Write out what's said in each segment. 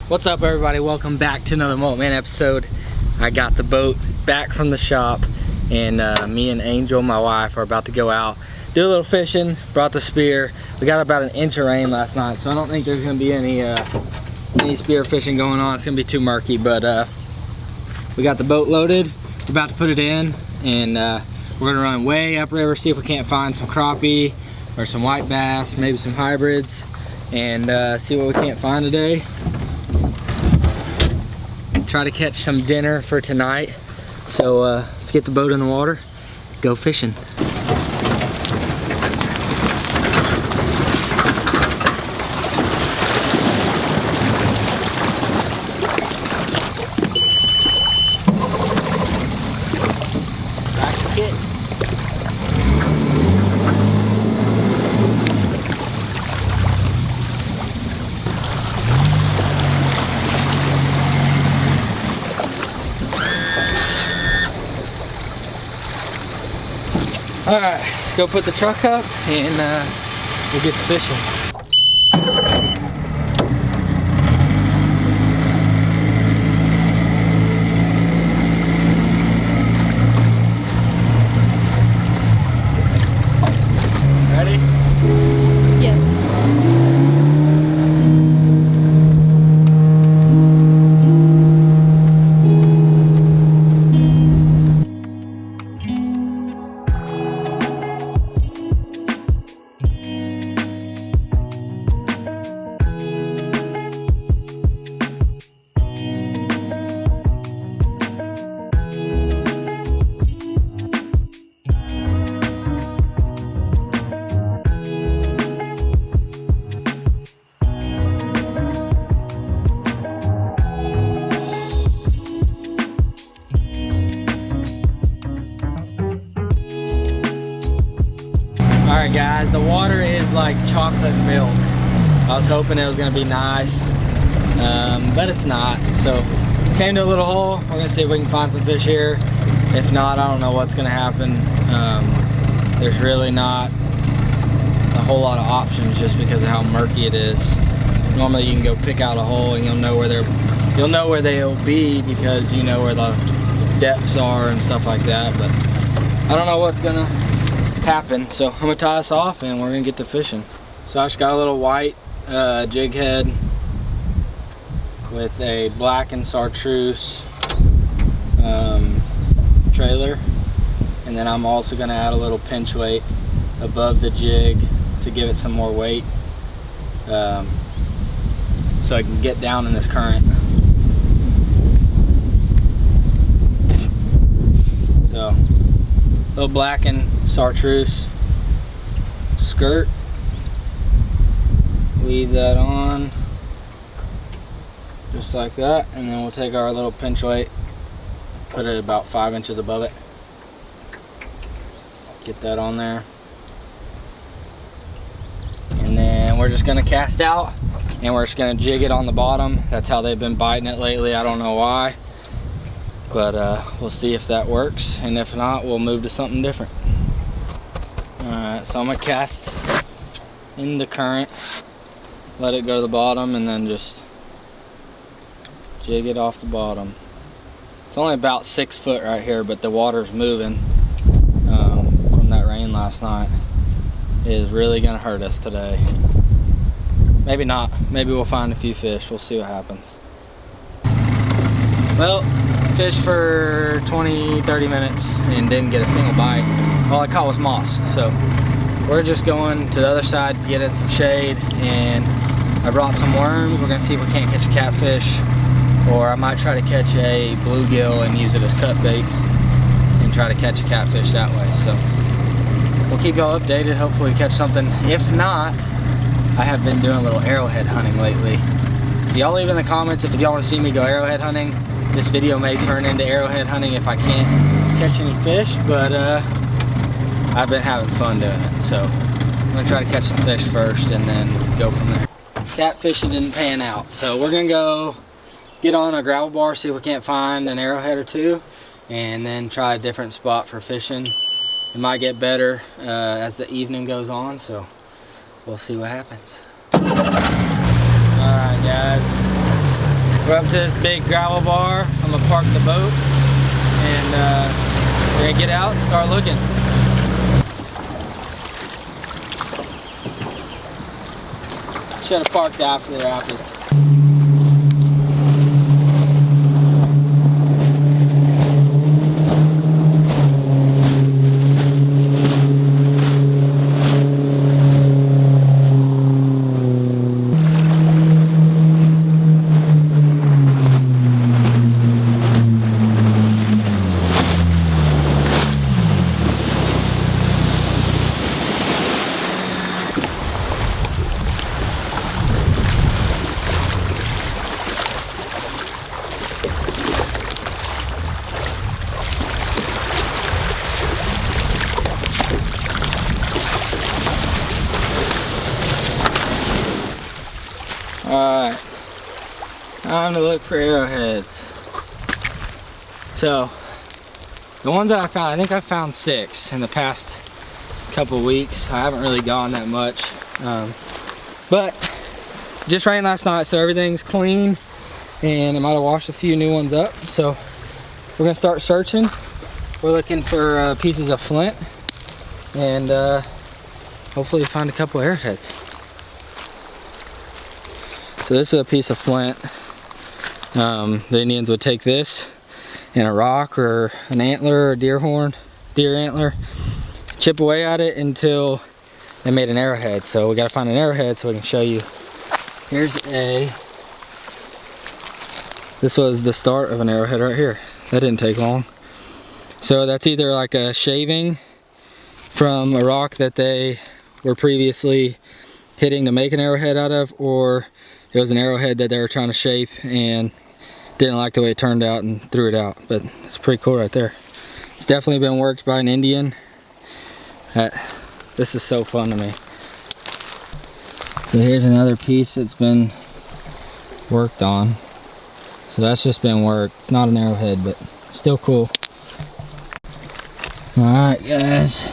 What's up, everybody? Welcome back to another Mullet Man episode. I got the boat back from the shop, and me and Angel, my wife, are about to go out, do a little fishing. Brought the spear. We got about an inch of rain last night, so I don't think there's gonna be any spear fishing going on. It's gonna be too murky, but we got the boat loaded. We're about to put it in, and we're gonna run way upriver, see if we can't find some crappie or some white bass, maybe some hybrids, and see what we can't find today. Try to catch some dinner for tonight. So let's get the boat in the water, go fishing. Back to kit. All right, go put the truck up and we'll get to fishing. Ready? Yes. Alright guys, the water is like chocolate milk. I was hoping it was going to be nice, but it's not. So, came to a little hole. We're going to see if we can find some fish here. If not, I don't know what's going to happen. There's really not a whole lot of options just because of how murky it is. Normally you can go pick out a hole and you'll know where they'll be because you know where the depths are and stuff like that. But I don't know what's going to happen, so I'm gonna tie this off and we're gonna get to fishing. So I just got a little white jig head with a black and chartreuse trailer, and then I'm also gonna add a little pinch weight above the jig to give it some more weight, so I can get down in this current. So little black and chartreuse skirt, weave that on just like that, and then we'll take our little pinch weight, put it about 5 inches above it, get that on there, and then we're just gonna cast out and we're just gonna jig it on the bottom. That's how they've been biting it lately. I don't know why, but we'll see if that works, and if not, we'll move to something different. Alright, so I'm gonna cast in the current, let it go to the bottom, and then just jig it off the bottom. It's only about 6 foot right here, but the water's moving from that rain last night. It is really gonna hurt us today. Maybe not, maybe we'll find a few fish. We'll see what happens. Well, fished for 20-30 minutes and didn't get a single bite. All I caught was moss. So we're just going to the other side to get in some shade, and I brought some worms. We're gonna see if we can't catch a catfish, or I might try to catch a bluegill and use it as cut bait and try to catch a catfish that way. So we'll keep y'all updated. Hopefully we catch something. If not, I have been doing a little arrowhead hunting lately. So y'all leave in the comments if y'all want to see me go arrowhead hunting. This video may turn into arrowhead hunting if I can't catch any fish, but I've been having fun doing it. So I'm gonna try to catch some fish first and then go from there. Catfishing didn't pan out, so we're gonna go get on a gravel bar, see if we can't find an arrowhead or two, and then try a different spot for fishing. It might get better as the evening goes on, so we'll see what happens. Alright guys, We're up to this big gravel bar. I'm gonna park the boat and we're gonna get out and start looking. Should have parked after the rapids. Alright, time to look for arrowheads. So, the ones that I found, I think I found 6 in the past couple weeks. I haven't really gone that much. But, just rained last night, so everything's clean. And it might have washed a few new ones up. So, we're going to start searching. We're looking for pieces of flint. And hopefully find a couple arrowheads. So this is a piece of flint. The Indians would take this and a rock or an antler or deer antler, chip away at it until they made an arrowhead. So we gotta find an arrowhead so we can show you. This was the start of an arrowhead right here. That didn't take long. So that's either like a shaving from a rock that they were previously hitting to make an arrowhead out of, or it was an arrowhead that they were trying to shape and didn't like the way it turned out and threw it out. But it's pretty cool right there. It's definitely been worked by an Indian. This is so fun to me. So here's another piece that's been worked on. So that's just been worked. It's not an arrowhead, but still cool. Alright guys.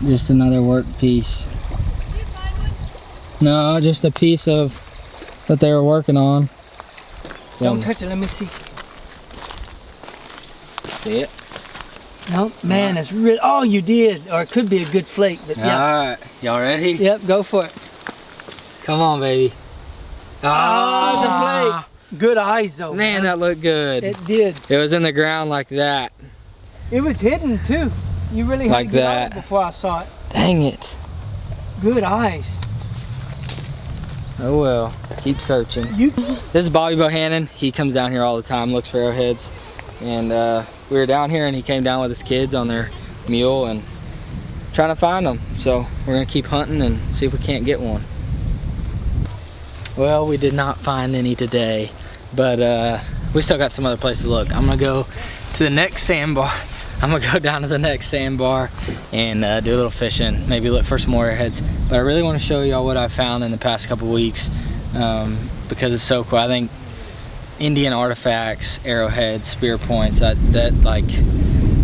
Just another work piece. No, just a piece of that they were working on. Don't touch it, let me see. See it? No, man, it's real. Oh, you did. Or it could be a good flake, but yeah. Alright, y'all ready? Yep, go for it. Come on, baby. Oh, it's a flake. Good eyes, though. Man, that looked good. It did. It was in the ground like that. It was hidden, too. You really had like to get that. out before I saw it. Dang it. Good eyes. Oh well, keep searching. This is Bobby Bohannon. He comes down here all the time, looks for arrowheads. And we were down here and he came down with his kids on their mule and trying to find them. So we're gonna keep hunting and see if we can't get one. Well, we did not find any today, but we still got some other places to look. I'm gonna go to the next sandbar. I'm gonna go down to the next sandbar and do a little fishing, maybe look for some more arrowheads. But I really want to show y'all what I found in the past couple weeks because it's so cool. I think Indian artifacts, arrowheads, spear points, that like,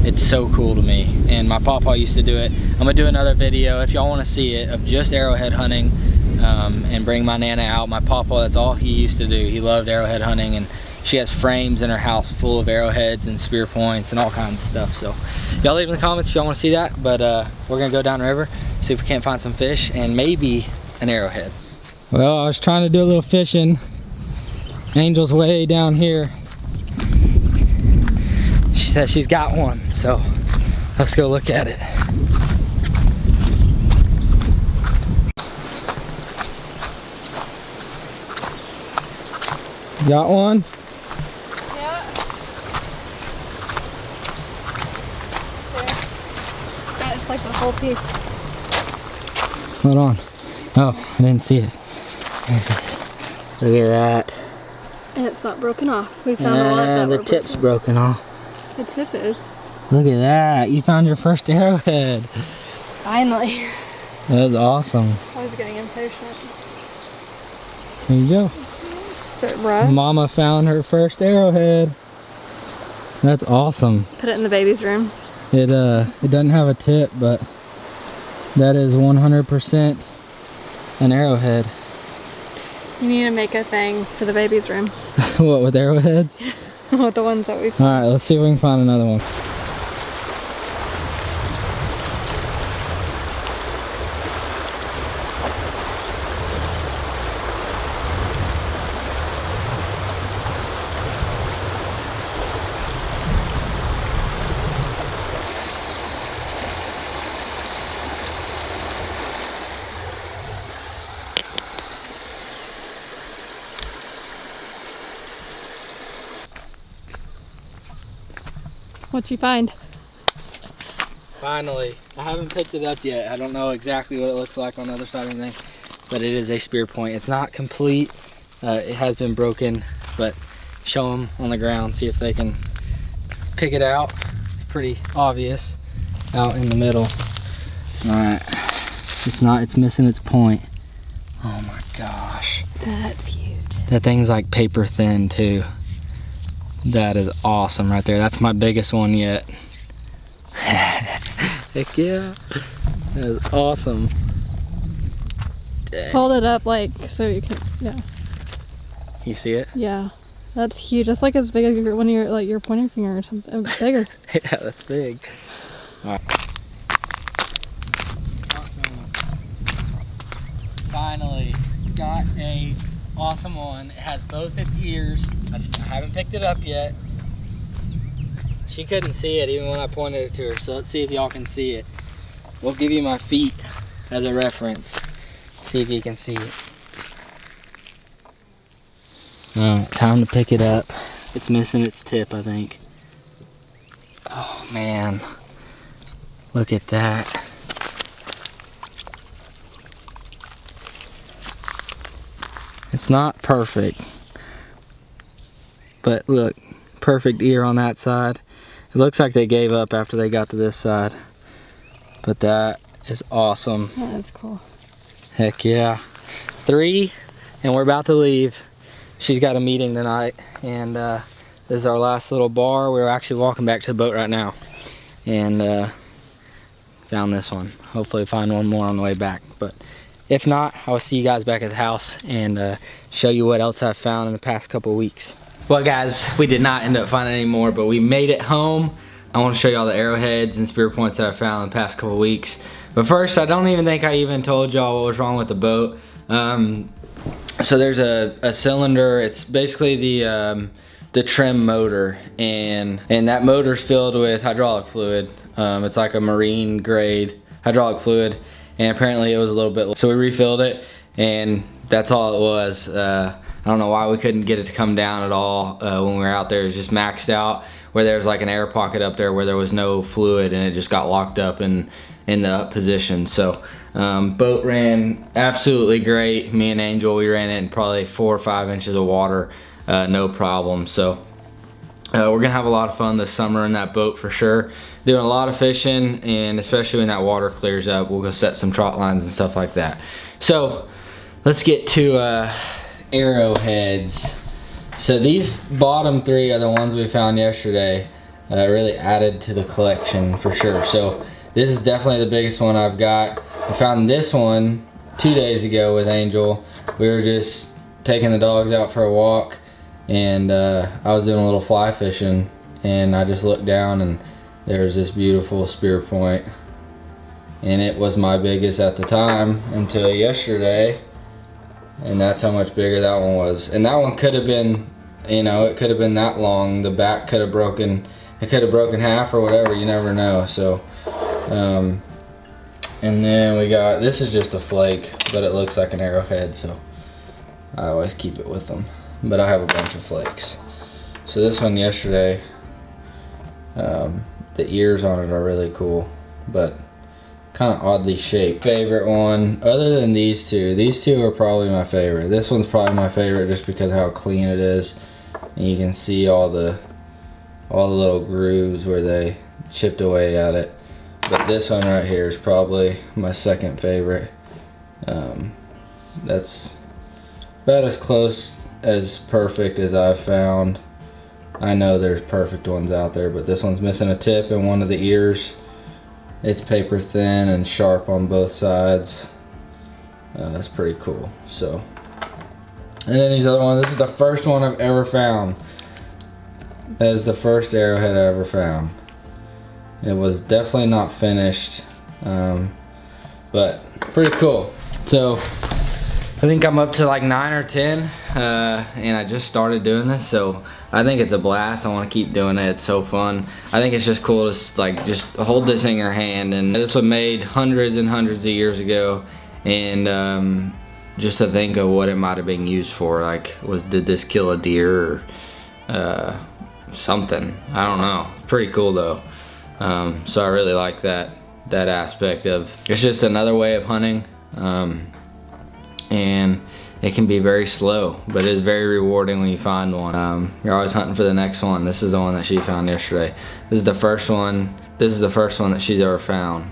it's so cool to me. And my papa used to do it. I'm gonna do another video if y'all want to see it of just arrowhead hunting and bring my Nana out. My papa, that's all he used to do. He loved arrowhead hunting, and she has frames in her house full of arrowheads and spear points and all kinds of stuff. So y'all leave in the comments if y'all want to see that. But we're gonna go down the river, see if we can't find some fish and maybe an arrowhead. Well, I was trying to do a little fishing. Angel's way down here. She says she's got one, so let's go look at it. Got one? Yeah. There. Yeah, it's like the whole piece. Hold on. Oh, I didn't see it. Look at that. And it's not broken off. We found a lot that the were tip's broken off. The tip is. Look at that. You found your first arrowhead. Finally. That was awesome. I was getting impatient. There you go. Is it rough? Mama found her first arrowhead. That's awesome. Put it in the baby's room. It doesn't have a tip, but that is 100% an arrowhead. You need to make a thing for the baby's room. What, with arrowheads? With the ones that we found. Alright, let's see if we can find another one. What'd you find? Finally. I haven't picked it up yet. I don't know exactly what it looks like on the other side or anything, but it is a spear point. It's not complete. It has been broken, but show them on the ground, see if they can pick it out. It's pretty obvious out in the middle. All right, it's missing its point. Oh my gosh. That's huge. That thing's like paper thin too. That is awesome right there. That's my biggest one yet. Heck yeah. That is awesome. Dang. Hold it up like so you can, yeah. You see it? Yeah. That's huge. That's like as big as one of your, like your pointer finger or something. Bigger. Yeah, that's big. All right. Finally got a awesome one. It has both its ears. I haven't picked it up yet. She couldn't see it even when I pointed it to her, so let's see if y'all can see it. We'll give you my feet as a reference. See if you can see it. Alright, time to pick it up. It's missing its tip, I think. Oh man, look at that. It's not perfect, but look, perfect ear on that side. It looks like they gave up after they got to this side, but that is awesome. That is cool. Heck yeah. 3, and we're about to leave. She's got a meeting tonight, and this is our last little bar. We're actually walking back to the boat right now, and found this one. Hopefully find one more on the way back, but if not, I'll see you guys back at the house and show you what else I've found in the past couple weeks. Well guys, we did not end up finding any more, but we made it home. I want to show you all the arrowheads and spear points that I found in the past couple weeks. But first, I don't even think I even told y'all what was wrong with the boat. So there's a cylinder. It's basically the trim motor, and that motor's filled with hydraulic fluid. It's like a marine grade hydraulic fluid, and apparently it was a little bit, so we refilled it, and that's all it was. I don't know why we couldn't get it to come down at all when we were out there. It was just maxed out, where there was like an air pocket up there where there was no fluid, and it just got locked up in the up position. So boat ran absolutely great. Me and Angel, we ran it in probably 4 or 5 inches of water, no problem. So we're gonna have a lot of fun this summer in that boat for sure. Doing a lot of fishing, and especially when that water clears up, we'll go set some trot lines and stuff like that. So let's get to arrowheads. So these bottom 3 are the ones we found yesterday. Really added to the collection for sure. So this is definitely the biggest one I've got. I found this one 2 days ago with Angel. We were just taking the dogs out for a walk, and I was doing a little fly fishing, and I just looked down and there's this beautiful spear point, and it was my biggest at the time until yesterday, and that's how much bigger that one was. And that one could have been, you know, it could have been that long. The back could have broken, it could have broken half or whatever, you never know. So and then we got, this is just a flake, but it looks like an arrowhead, so I always keep it with them. But I have a bunch of flakes. So this one yesterday, the ears on it are really cool, but kind of oddly shaped. Favorite one, other than these two are probably my favorite. This one's probably my favorite just because of how clean it is, and you can see all the little grooves where they chipped away at it. But this one right here is probably my second favorite. That's about as close as perfect as I've found. I know there's perfect ones out there, but this one's missing a tip in one of the ears. It's paper thin and sharp on both sides. That's pretty cool. So And then these other ones, this is the first one I've ever found. That is the first arrowhead I ever found. It was definitely not finished, but pretty cool. So I think I'm up to like 9 or 10, and I just started doing this, so I think it's a blast. I want to keep doing it. It's so fun. I think it's just cool to like just hold this in your hand. And this was made hundreds and hundreds of years ago, and just to think of what it might have been used for. Like, did this kill a deer or something? I don't know. It's pretty cool though. So I really like that aspect of it's just another way of hunting, and it can be very slow, but it is very rewarding when you find one. You're always hunting for the next one. This is the one that she found yesterday. This is the first one. This is the first one that she's ever found.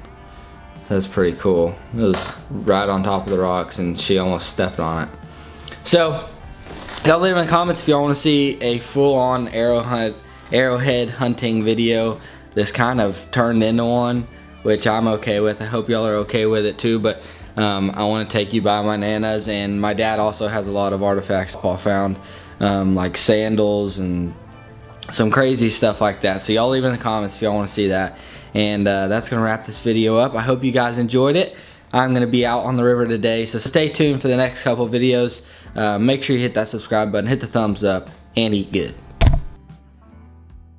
That's pretty cool. It was right on top of the rocks, and she almost stepped on it. So y'all leave in the comments if y'all want to see a full-on arrowhead hunting video. This kind of turned into one, which I'm okay with. I hope y'all are okay with it too, but I want to take you by my nana's, and my dad also has a lot of artifacts Paul found, like sandals and some crazy stuff like that. So y'all leave in the comments if y'all want to see that. And that's gonna wrap this video up. I hope you guys enjoyed it. I'm gonna be out on the river today, so stay tuned for the next couple videos. Make sure you hit that subscribe button, hit the thumbs up, and eat good.